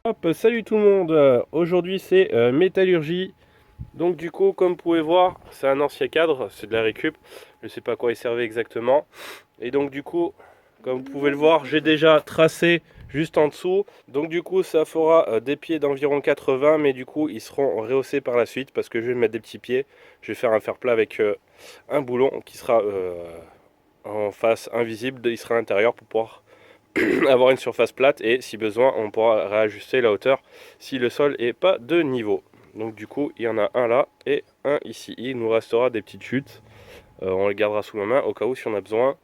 Hop, salut tout le monde. Aujourd'hui c'est métallurgie. Donc du coup, comme vous pouvez voir, c'est un ancien cadre, c'est de la récup. Je sais pas à quoi il servait exactement. Et donc du coup, comme vous pouvez le voir, j'ai déjà tracé juste en dessous. Donc du coup, ça fera des pieds d'environ 80, mais du coup, ils seront rehaussés par la suite parce que je vais mettre des petits pieds. Je vais faire un fer plat avec un boulon qui sera en face invisible. Il sera à l'intérieur pour pouvoir avoir une surface plate et si besoin on pourra réajuster la hauteur si le sol est pas de niveau. Donc du coup il y en a un là et un ici. Il nous restera des petites chutes, on les gardera sous la main au cas où si on a besoin.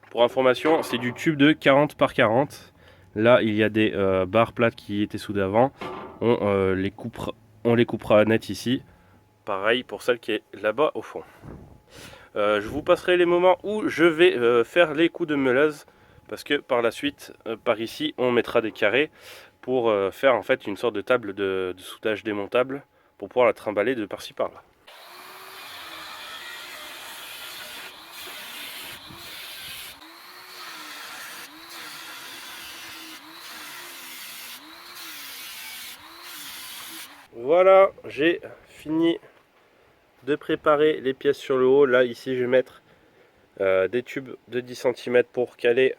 Pour information, c'est du tube de 40 par 40. Là il y a des barres plates qui étaient soudées avant, on les coupera net ici. Pareil pour celle qui est là-bas au fond. Je vous passerai les moments où je vais faire les coups de meuleuse parce que par la suite, par ici, on mettra des carrés pour faire en fait une sorte de table de soudage démontable pour pouvoir la trimballer de par-ci par-là. Voilà, j'ai fini de préparer les pièces sur le haut. Là, ici, je vais mettre des tubes de 10 cm pour caler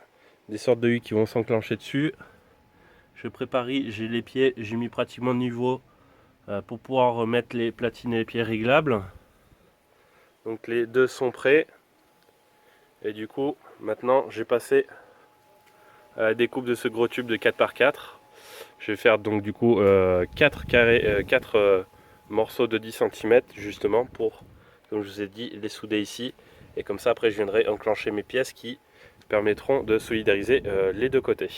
des sortes de huiles qui vont s'enclencher dessus. Je prépare, j'ai les pieds, j'ai mis pratiquement niveau pour pouvoir remettre les platines et les pieds réglables. Donc les deux sont prêts. Et du coup, maintenant, j'ai passé à la découpe de ce gros tube de 4 par 4. Je vais faire donc du coup 4 morceaux de 10 cm justement pour, comme je vous ai dit, les souder ici. Et comme ça, après, je viendrai enclencher mes pièces qui permettront de solidariser les deux côtés.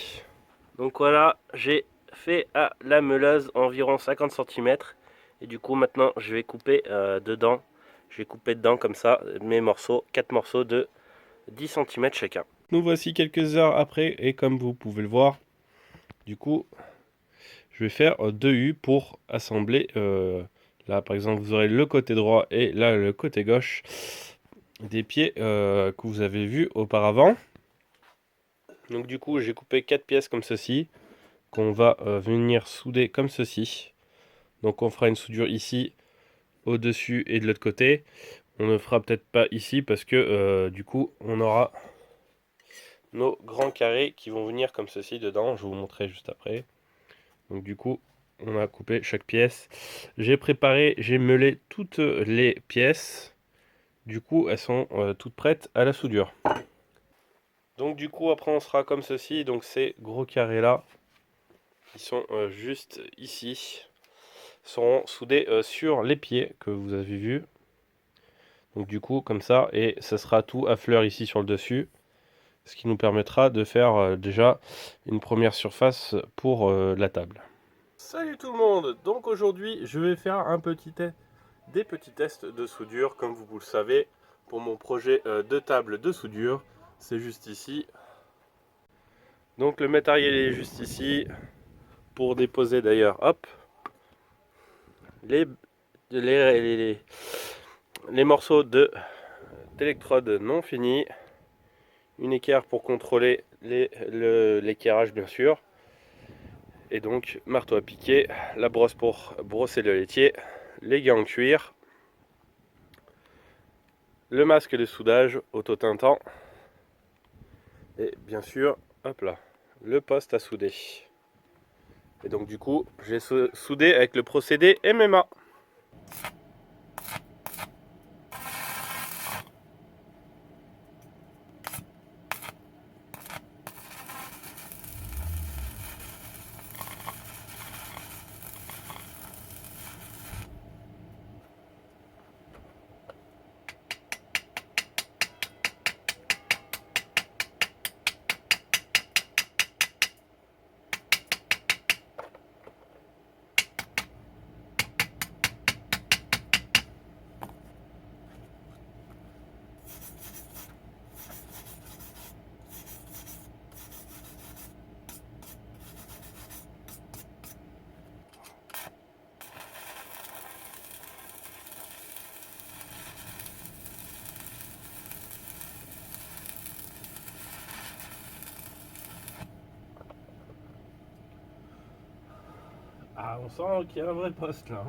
Donc voilà, j'ai fait à la meuleuse environ 50 cm. Et du coup, maintenant, je vais couper dedans. Je vais couper dedans comme ça mes morceaux, 4 morceaux de 10 cm chacun. Nous voici quelques heures après et comme vous pouvez le voir, du coup, je vais faire deux U pour assembler. Là, par exemple, vous aurez le côté droit et là le côté gauche des pieds que vous avez vus auparavant. Donc du coup, j'ai coupé 4 pièces comme ceci qu'on va venir souder comme ceci. Donc on fera une soudure ici, au-dessus et de l'autre côté. On ne fera peut-être pas ici parce que du coup, on aura nos grands carrés qui vont venir comme ceci dedans. Je vous montrerai juste après. Donc du coup, on a coupé chaque pièce. J'ai préparé, j'ai meulé toutes les pièces. Du coup, elles sont toutes prêtes à la soudure. Donc du coup, après on sera comme ceci. Donc ces gros carrés là, qui sont juste ici, seront soudés sur les pieds que vous avez vus. Donc du coup, comme ça, et ça sera tout à fleur ici sur le dessus. Ce qui nous permettra de faire déjà une première surface pour la table. Salut tout le monde. Donc aujourd'hui je vais faire des petits tests de soudure comme vous le savez pour mon projet de table de soudure. C'est juste ici. Donc le matériel est juste ici pour déposer d'ailleurs hop les, les, les morceaux d'électrode non finis. Une équerre pour contrôler l'équerrage bien sûr. Et donc marteau à piquer, la brosse pour brosser le laitier, les gants en cuir, le masque de soudage auto-tintant et bien sûr, hop là, le poste à souder. Et donc du coup, j'ai soudé avec le procédé MMA. Ah, on sent qu'il y a un vrai poste là.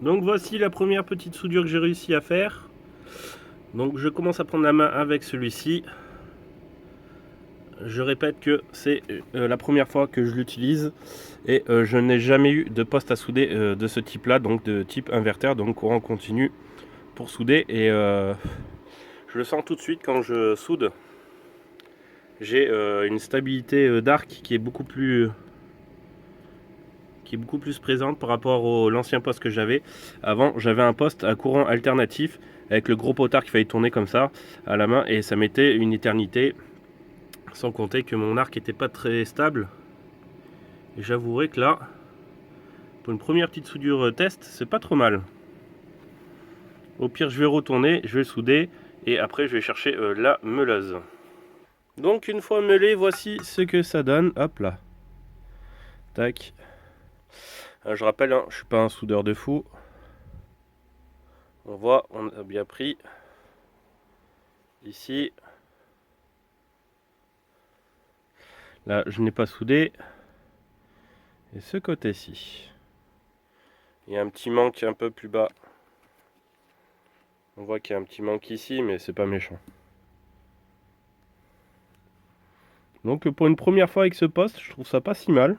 Donc voici la première petite soudure que j'ai réussi à faire. Donc je commence à prendre la main avec celui-ci. Je répète que c'est la première fois que je l'utilise et je n'ai jamais eu de poste à souder de ce type là, donc de type inverteur, donc courant continu pour souder. Et je le sens tout de suite quand je soude. J'ai une stabilité d'arc qui est beaucoup plus présente par rapport à l'ancien poste que j'avais. Avant, j'avais un poste à courant alternatif avec le gros potard qu'il fallait tourner comme ça à la main et ça mettait une éternité, sans compter que mon arc n'était pas très stable. Et j'avouerai que là, pour une première petite soudure test, c'est pas trop mal. Au pire, je vais retourner, je vais souder et après je vais chercher la meuleuse. Donc une fois meulé, voici ce que ça donne. Hop là. Tac. Je rappelle, hein, je suis pas un soudeur de fou. On voit, on a bien pris. Ici. Là, je n'ai pas soudé. Et ce côté-ci. Il y a un petit manque un peu plus bas. On voit qu'il y a un petit manque ici, mais c'est pas méchant. Donc pour une première fois avec ce poste, je trouve ça pas si mal.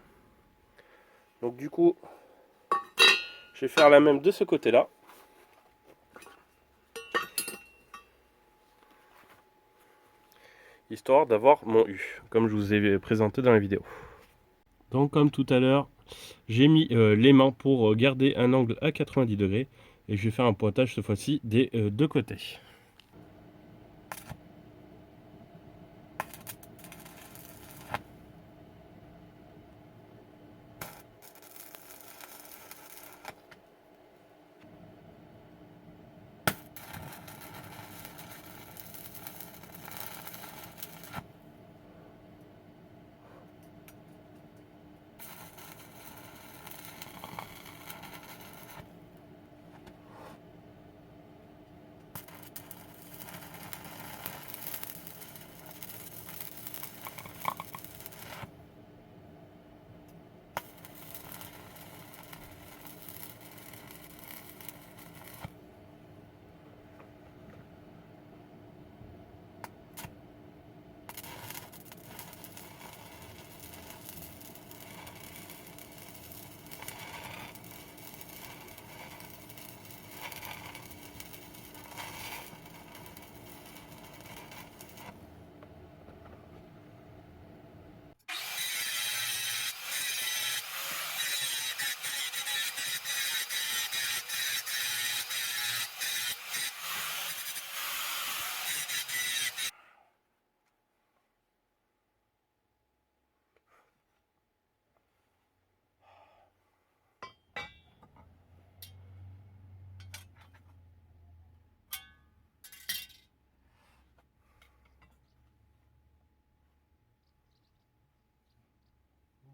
Donc du coup, je vais faire la même de ce côté-là. Histoire d'avoir mon U, comme je vous ai présenté dans la vidéo. Donc comme tout à l'heure, j'ai mis les mains pour garder un angle à 90 degrés. Et je vais faire un pointage cette fois-ci des deux côtés.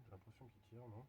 J'ai l'impression qu'il tire, non ?